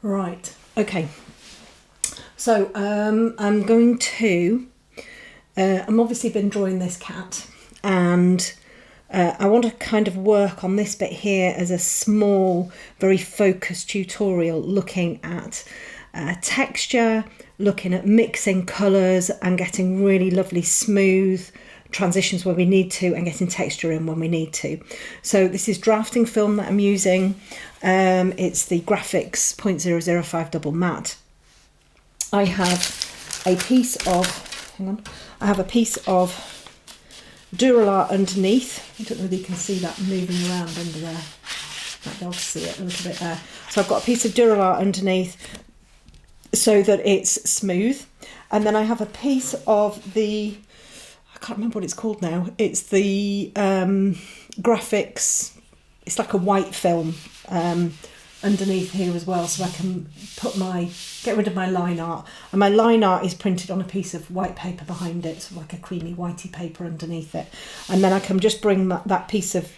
Right, okay. So I'm going to, I'm obviously been drawing this cat, and I want to kind of work on this bit here as a small, very focused tutorial looking at texture, looking at mixing colours and getting really lovely smooth transitions where we need to and getting texture in when we need to. So this is drafting film that I'm using. It's the Graphics 0.005 double matte. I have a piece of, I have a piece of Duralart underneath. I don't know whether you can see that moving around under there. Might be able to see it a little bit there. So I've got a piece of Duralart underneath so that it's smooth. And then I have a piece of the, I can't remember what it's called now. It's the graphics, it's like a white film underneath here as well, so I can put get rid of my line art. And my line art is printed on a piece of white paper behind it, so like a creamy whitey paper underneath it. And then I can just bring that piece of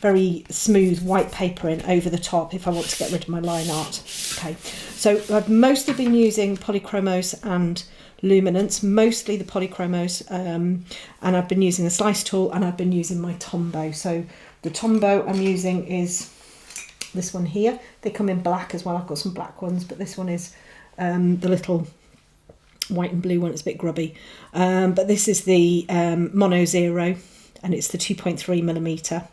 very smooth white paper in over the top if I want to get rid of my line art. Okay, so I've mostly been using Polychromos and luminance, mostly the Polychromos, and I've been using the Slice tool, and I've been using my Tombow. So the Tombow I'm using is this one here. They come in black as well. I've got some black ones, but this one is the little white and blue one. It's a bit grubby, but this is the Mono Zero, and it's the 2.3mm.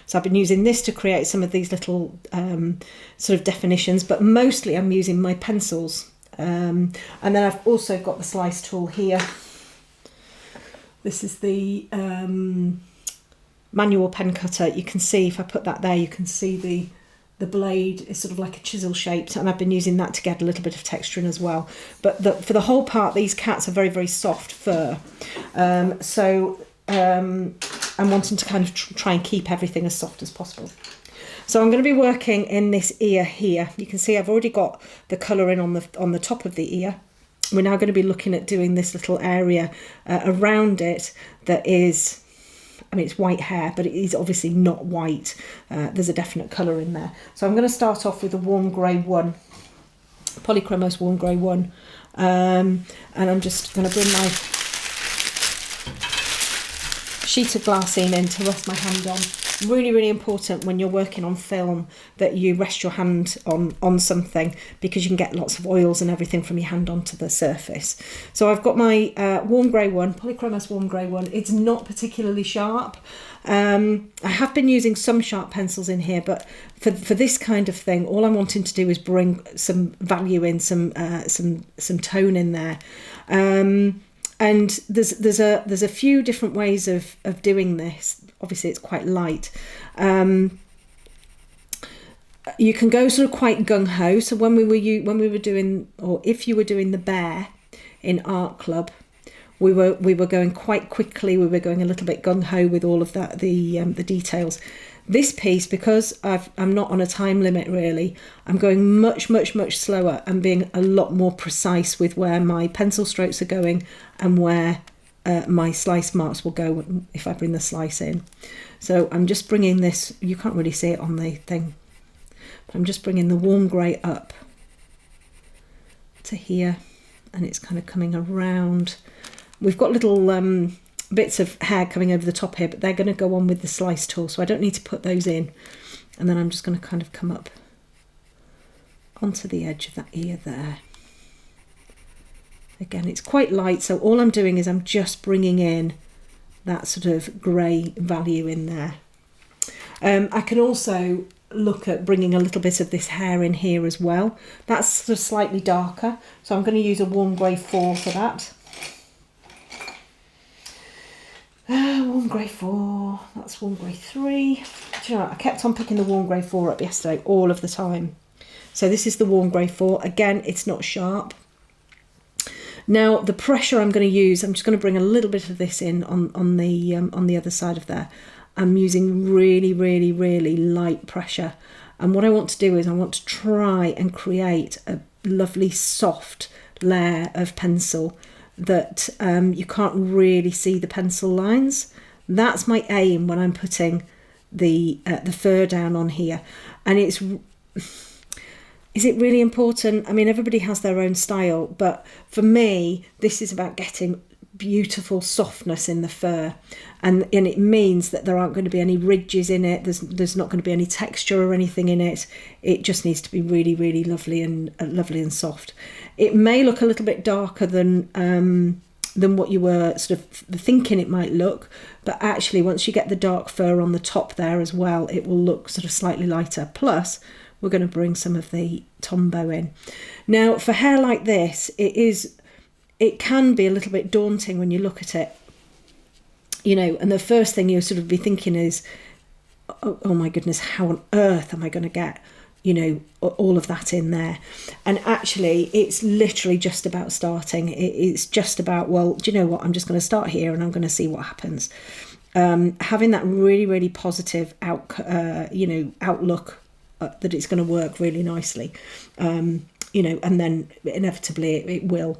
So I've been using this to create some of these little sort of definitions, but mostly I'm using my pencils. And then I've also got the Slice tool here. This is the manual pen cutter. You can see, if I put that there, you can see the blade is sort of like a chisel shaped, and I've been using that to get a little bit of texture in as well. But for the whole part, these cats are very, very soft fur. So I'm wanting to kind of try and keep everything as soft as possible. So I'm going to be working in this ear here. You can see I've already got the colour in on the top of the ear. We're now going to be looking at doing this little area around it that is, I mean, it's white hair, but it is obviously not white. There's a definite colour in there. So I'm going to start off with a warm grey 1, Polychromos warm grey 1. And I'm just going to bring my sheet of glassine in to rest my hand on. Really, really important when you're working on film that you rest your hand on something, because you can get lots of oils and everything from your hand onto the surface. So I've got my warm grey 1, Polychromos warm grey 1. It's not particularly sharp. I have been using some sharp pencils in here, but for this kind of thing, all I'm wanting to do is bring some value in, some tone in there. And there's a few different ways of doing this. Obviously, it's quite light. You can go sort of quite gung-ho. So when we were doing, or if you were doing the bear in art club, we were going quite quickly. We were going a little bit gung-ho with all of that, the details. This piece, because I'm not on a time limit really, I'm going much, much, much slower and being a lot more precise with where my pencil strokes are going and where my slice marks will go if I bring the slice in. So I'm just bringing this, you can't really see it on the thing, but I'm just bringing the warm grey up to here, and it's kind of coming around. We've got little bits of hair coming over the top here, but they're going to go on with the Slice tool, so I don't need to put those in. And then I'm just going to kind of come up onto the edge of that ear there. Again, it's quite light, so all I'm doing is I'm just bringing in that sort of grey value in there. I can also look at bringing a little bit of this hair in here as well. That's sort of slightly darker, so I'm going to use a warm grey 4 for that. Warm grey 4, that's warm grey 3. Do you know what? I kept on picking the warm grey 4 up yesterday all of the time. So this is the warm grey 4. Again, it's not sharp. Now the pressure I'm going to use, I'm just going to bring a little bit of this in on the other side of there. I'm using really, really, really light pressure. And what I want to do is I want to try and create a lovely soft layer of pencil that you can't really see the pencil lines. That's my aim when I'm putting the fur down on here. And it's is it really important? I mean, everybody has their own style, but for me, this is about getting beautiful softness in the fur, and it means that there aren't going to be any ridges in it. There's not going to be any texture or anything in it. It just needs to be really, really lovely and soft. It may look a little bit darker than what you were sort of thinking it might look, but actually once you get the dark fur on the top there as well, it will look sort of slightly lighter. Plus we're going to bring some of the Tombow in. Now for hair like this, it can be a little bit daunting when you look at it, you know, and the first thing you'll sort of be thinking is, oh my goodness, how on earth am I going to get, you know, all of that in there? And actually it's literally just about starting. It's just about, well, do you know what, I'm just going to start here and I'm going to see what happens. Having that really, really positive outlook that it's going to work really nicely, you know, and then inevitably it will.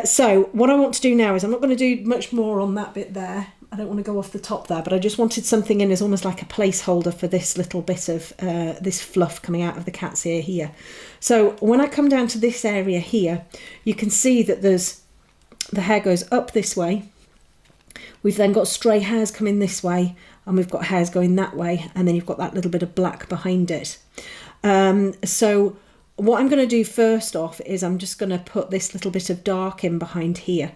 So what I want to do now is, I'm not going to do much more on that bit there. I don't want to go off the top there, but I just wanted something in as almost like a placeholder for this little bit of this fluff coming out of the cat's ear here. So when I come down to this area here, you can see that the hair goes up this way. We've then got stray hairs coming this way, and we've got hairs going that way, and then you've got that little bit of black behind it. So what I'm going to do first off is I'm just going to put this little bit of dark in behind here.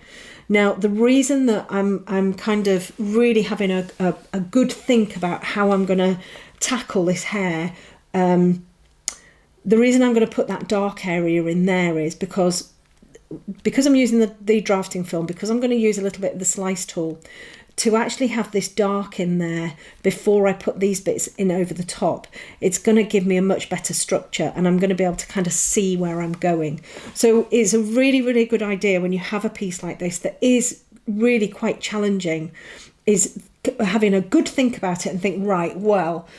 Now, the reason that I'm kind of really having a good think about how I'm going to tackle this hair, the reason I'm going to put that dark area in there is because I'm using the drafting film, because I'm going to use a little bit of the slice tool to actually have this dark in there before I put these bits in over the top. It's going to give me a much better structure, and I'm going to be able to kind of see where I'm going. So it's a really, really good idea when you have a piece like this that is really quite challenging, is having a good think about it and think, right, well,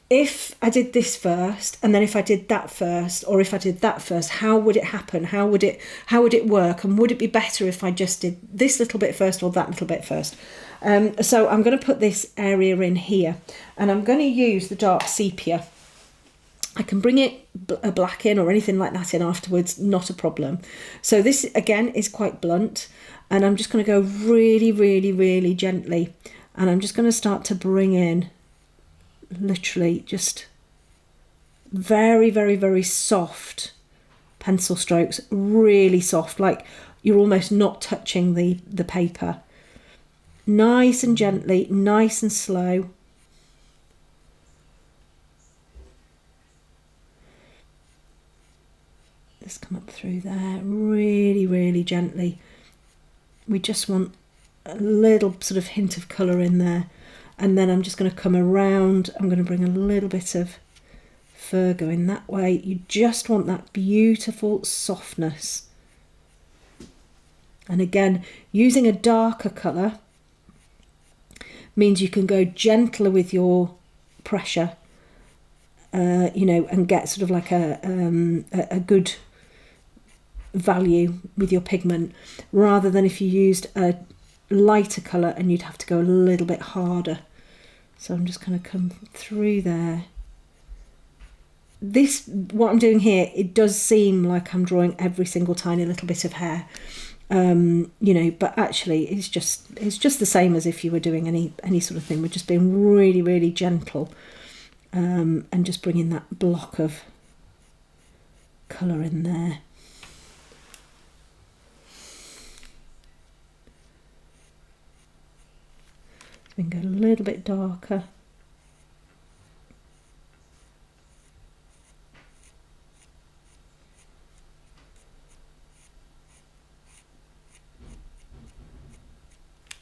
if I did this first, and then if I did that first, or if I did that first, how would it happen? How would it work? And would it be better if I just did this little bit first or that little bit first? So I'm going to put this area in here, and I'm going to use the dark sepia. I can bring it a black in or anything like that in afterwards, not a problem. So this again is quite blunt, and I'm just going to go really, really, really gently, and I'm just going to start to bring in literally just very, very, very soft pencil strokes, really soft, like you're almost not touching the paper. Nice and gently, nice and slow. Just come up through there, really, really gently. We just want a little sort of hint of colour in there. And then I'm just going to come around. I'm going to bring a little bit of fur going that way. You just want that beautiful softness. And again, using a darker colour means you can go gentler with your pressure, you know, and get sort of like a good value with your pigment, rather than if you used a lighter colour and you'd have to go a little bit harder. So I'm just going to come through there. This, what I'm doing here, it does seem like I'm drawing every single tiny little bit of hair, you know, but actually it's just the same as if you were doing any sort of thing. We're just being really, really gentle, and just bringing that block of colour in there. We can go a little bit darker.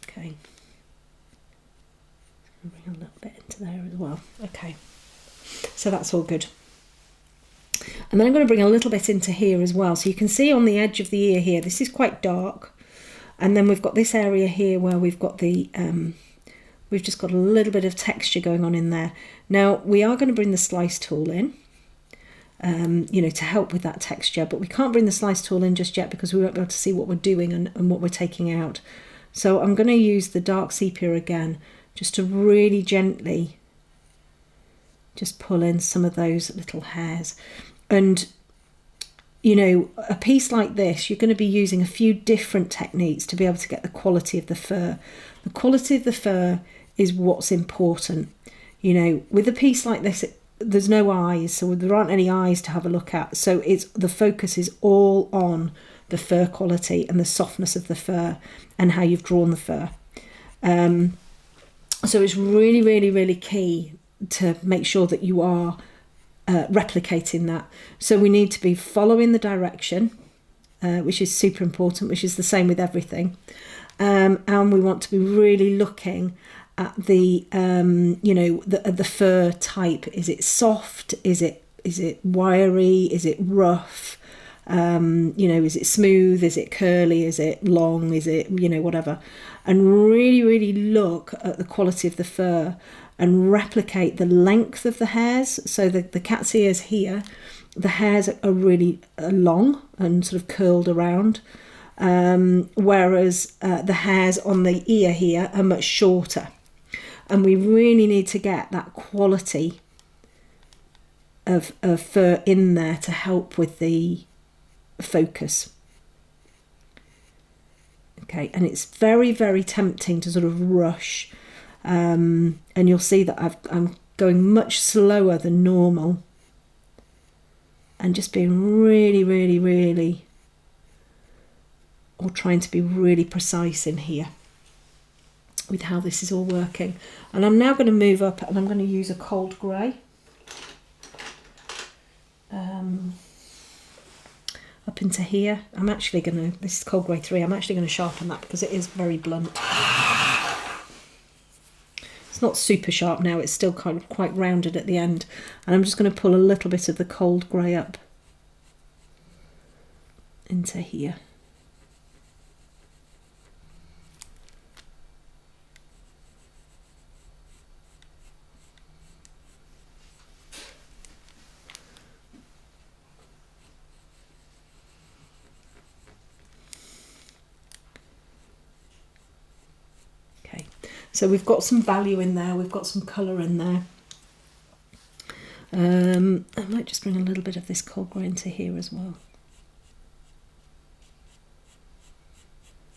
Okay. Bring a little bit into there as well. Okay. So that's all good. And then I'm going to bring a little bit into here as well. So you can see on the edge of the ear here, this is quite dark. And then we've got this area here where we've got the we've just got a little bit of texture going on in there. Now we are going to bring the slice tool in, you know, to help with that texture, but we can't bring the slice tool in just yet because we won't be able to see what we're doing and what we're taking out. So I'm going to use the dark sepia again, just to really gently just pull in some of those little hairs. And you know, a piece like this, you're going to be using a few different techniques to be able to get the quality of the fur. The quality of the fur is what's important. You know, with a piece like this, there's no eyes, so there aren't any eyes to have a look at. So the focus is all on the fur quality and the softness of the fur and how you've drawn the fur. So it's really, really, really key to make sure that you are replicating that. So we need to be following the direction, which is super important, which is the same with everything. And we want to be really looking at the you know, the fur type. Is it soft? Is it wiry? Is it rough? You know, is it smooth? Is it curly? Is it long? Is it, you know, whatever? And really, really look at the quality of the fur and replicate the length of the hairs. So the cat's ears here, the hairs are really long and sort of curled around, whereas the hairs on the ear here are much shorter. And we really need to get that quality of fur in there to help with the focus. Okay, and it's very, very tempting to sort of rush. And you'll see that I'm going much slower than normal and just being really, really, really, or trying to be really precise in here with how this is all working. And I'm now going to move up and I'm going to use a cold grey. Up into here. I'm actually going to, this is cold grey 3, I'm actually going to sharpen that because it is very blunt. It's not super sharp now, it's still kind of quite rounded at the end. And I'm just going to pull a little bit of the cold grey up into here. So we've got some value in there, we've got some colour in there. I might just bring a little bit of this cold grey into here as well.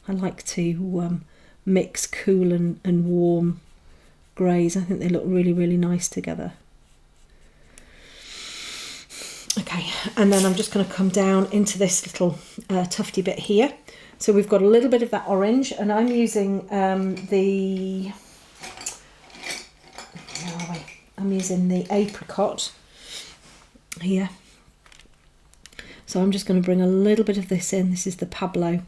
I like to mix cool and warm greys. I think they look really, really nice together. Okay, and then I'm just going to come down into this little tufty bit here. So we've got a little bit of that orange, and I'm using I'm using the apricot here. So I'm just going to bring a little bit of this in. This is the Pablo.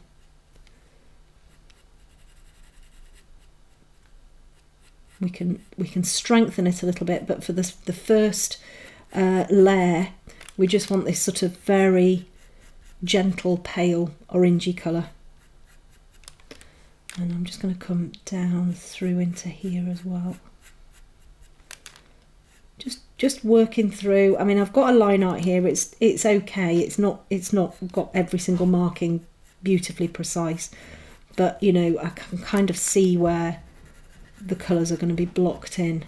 We can strengthen it a little bit, but for the first layer, we just want this sort of very gentle, pale, orangey colour. And I'm just going to come down through into here as well. Just working through. I mean, I've got a line art here. It's okay. It's not got every single marking beautifully precise, but you know, I can kind of see where the colours are going to be blocked in.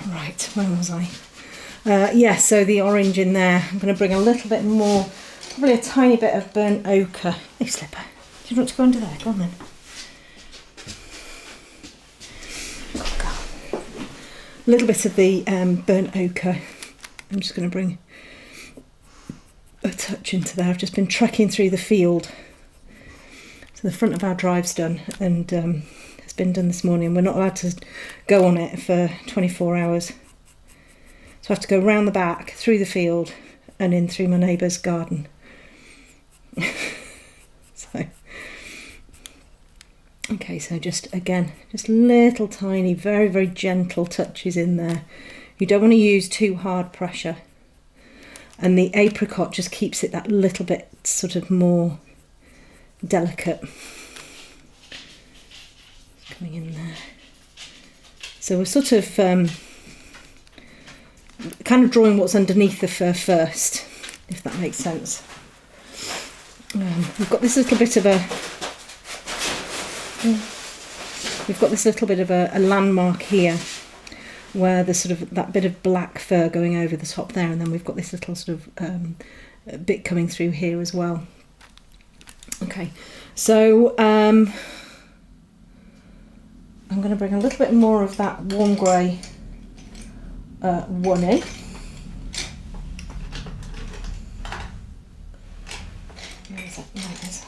Right, where was I? Yeah, so the orange in there. I'm going to bring a little bit more. Probably a tiny bit of burnt ochre. Hey Slipper, do you want to go under there? Go on then. A little bit of the burnt ochre. I'm just going to bring a touch into there. I've just been trekking through the field. So the front of our drive's done, and it's been done this morning. We're not allowed to go on it for 24 hours. So I have to go round the back, through the field, and in through my neighbour's garden. So, okay, so just little tiny, very, very gentle touches in there. You don't want to use too hard pressure. And the apricot just keeps it that little bit sort of more delicate. Coming in there. So we're sort of kind of drawing what's underneath the fur first, if that makes sense. We've got this little bit of a landmark here, where there's sort of that bit of black fur going over the top there, and then we've got this little sort of bit coming through here as well. Okay, so I'm going to bring a little bit more of that warm grey one in. Where is that? There it is.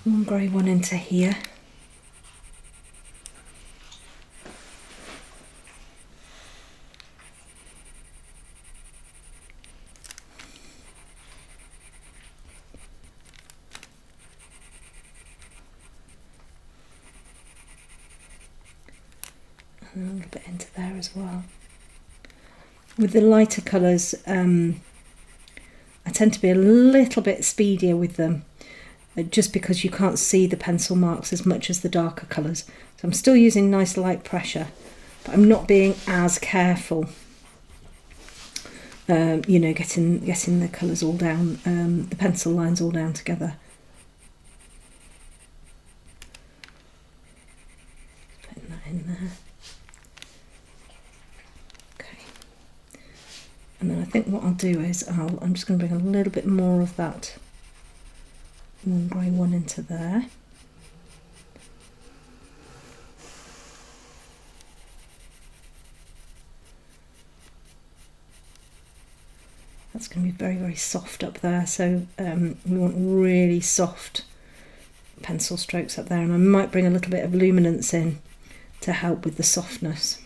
Warm grey one into here. And a little bit into there as well. With the lighter colours, I tend to be a little bit speedier with them, just because you can't see the pencil marks as much as the darker colours. So I'm still using nice light pressure, but I'm not being as careful. You know, getting the colours all down, the pencil lines all down together. Putting that in there. And then I think what I'll do is I'm just going to bring a little bit more of that warm grey one into there. That's going to be very, very soft up there, so we want really soft pencil strokes up there, and I might bring a little bit of luminance in to help with the softness.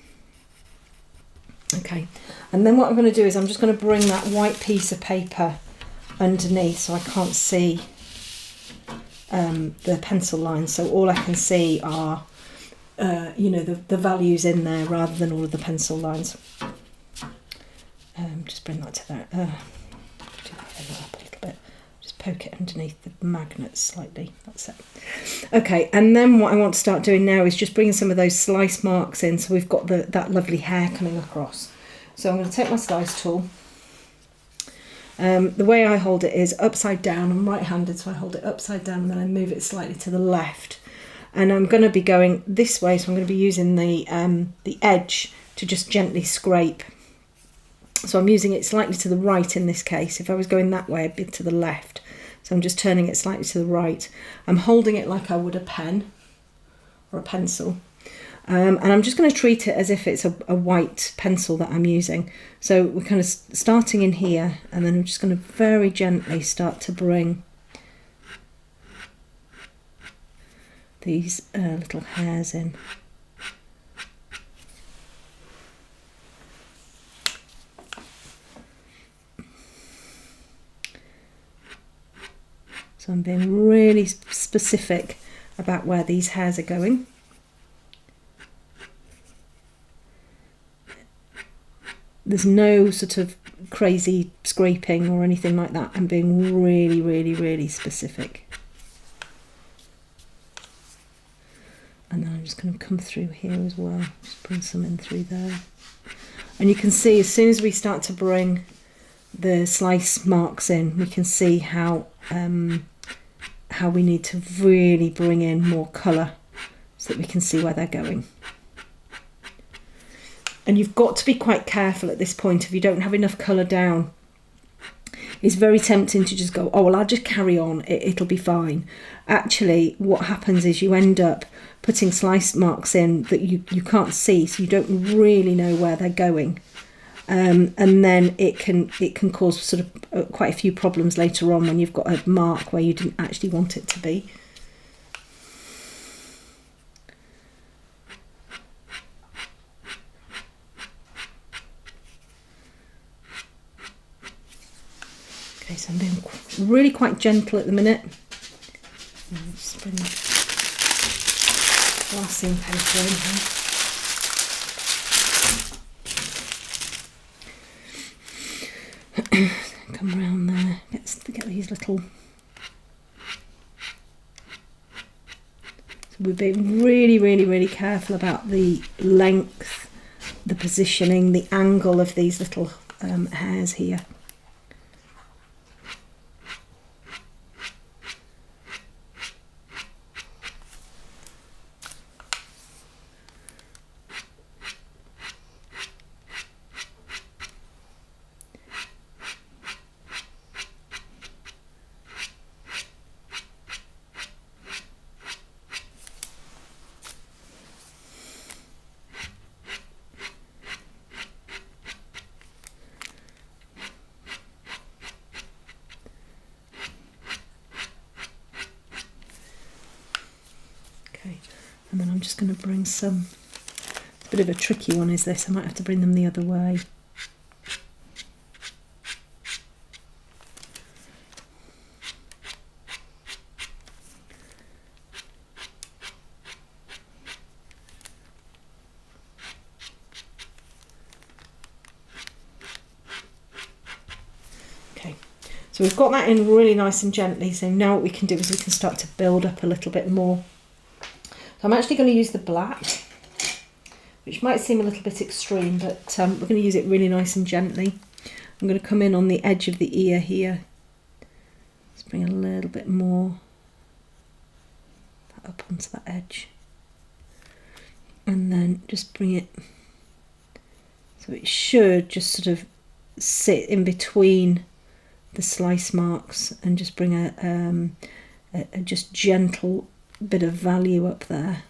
Okay, and then what I'm going to do is I'm just going to bring that white piece of paper underneath so I can't see the pencil lines, so all I can see are you know, the values in there rather than all of the pencil lines. Just bring that to there, do that up a little bit, just poke it underneath the magnet slightly, that's it. Okay, and then what I want to start doing now is just bringing some of those slice marks in, so we've got that lovely hair coming across. So I'm going to take my slice tool. The way I hold it is upside down. I'm right-handed, so I hold it upside down and then I move it slightly to the left. And I'm going to be going this way, so I'm going to be using the edge to just gently scrape. So I'm using it slightly to the right in this case. If I was going that way, I'd be to the left. So I'm just turning it slightly to the right. I'm holding it like I would a pen or a pencil. And I'm just going to treat it as if it's a white pencil that I'm using. So we're kind of starting in here, and then I'm just going to very gently start to bring these little hairs in. So I'm being really specific about where these hairs are going. There's no sort of crazy scraping or anything like that. I'm being really, really, really specific. And then I'm just going to come through here as well. Just bring some in through there. And you can see as soon as we start to bring the slice marks in, we can see how we need to really bring in more colour so that we can see where they're going. And you've got to be quite careful at this point if you don't have enough colour down. It's very tempting to just go, oh, well, I'll just carry on, it'll be fine. Actually, what happens is you end up putting slice marks in that you can't see, so you don't really know where they're going. And then it can cause sort of quite a few problems later on when you've got a mark where you didn't actually want it to be. Okay, so I'm being really quite gentle at the minute. Just bring the glassine paper in here. Come around there, get these little... So we're being really, really, really careful about the length, the positioning, the angle of these little hairs here. I'm just going to bring some, it's a bit of a tricky one is this, I might have to bring them the other way. So we've got that in really nice and gently, so now what we can do is we can start to build up a little bit more. So I'm actually going to use the black, which might seem a little bit extreme, but we're going to use it really nice and gently. I'm going to come in on the edge of the ear here. Let's bring a little bit more up onto that edge. And then just bring it, so it should just sort of sit in between the slice marks and just bring a just gentle bit of value up there.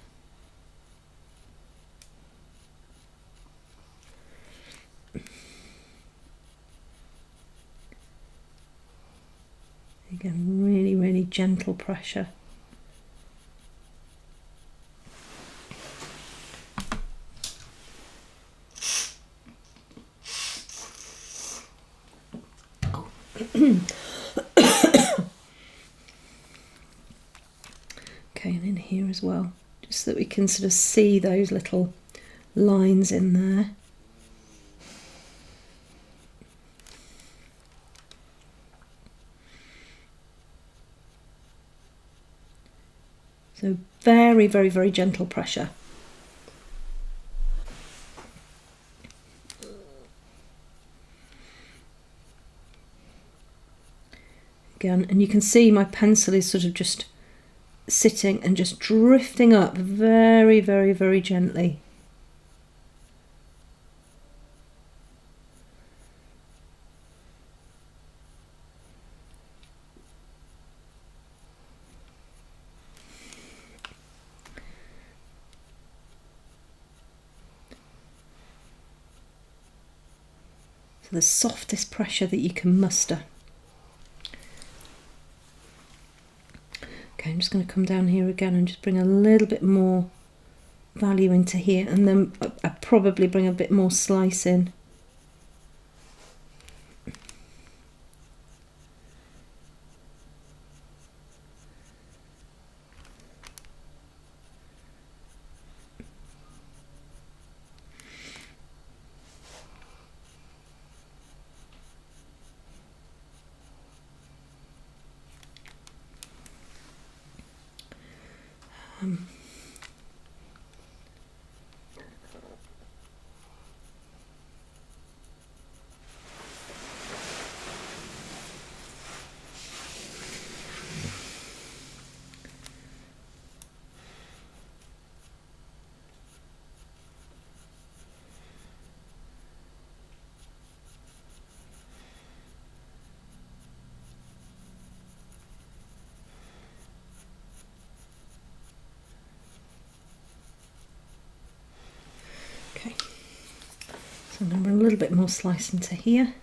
Again, really, really gentle pressure. Okay, and in here as well, just so that we can sort of see those little lines in there. So very, very, very gentle pressure. Again, and you can see my pencil is sort of just sitting and just drifting up very, very, very gently. So the softest pressure that you can muster. Okay, I'm just going to come down here again and just bring a little bit more value into here, and then I probably bring a bit more slice in. So I'm going to bring a little bit more slice into here.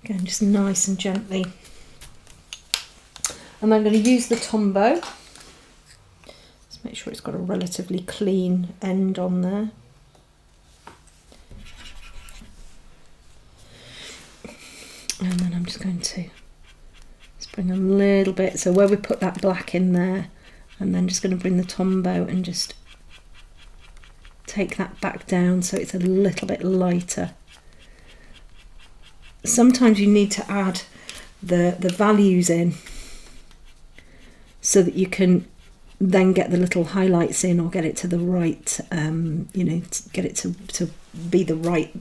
Again, just nice and gently. And I'm going to use the Tombow. Let's make sure it's got a relatively clean end on there. And then I'm just going to just bring a little bit, so where we put that black in there, and then just going to bring the Tombow and just take that back down so it's a little bit lighter. Sometimes you need to add the values in so that you can then get the little highlights in, or get it to the right, you know, get it to be the right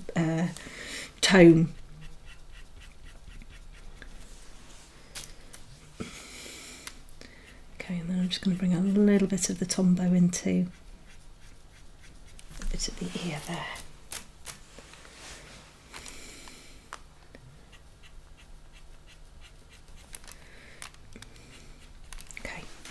tone. Okay, and then I'm just going to bring a little bit of the Tombow into a bit of the ear there.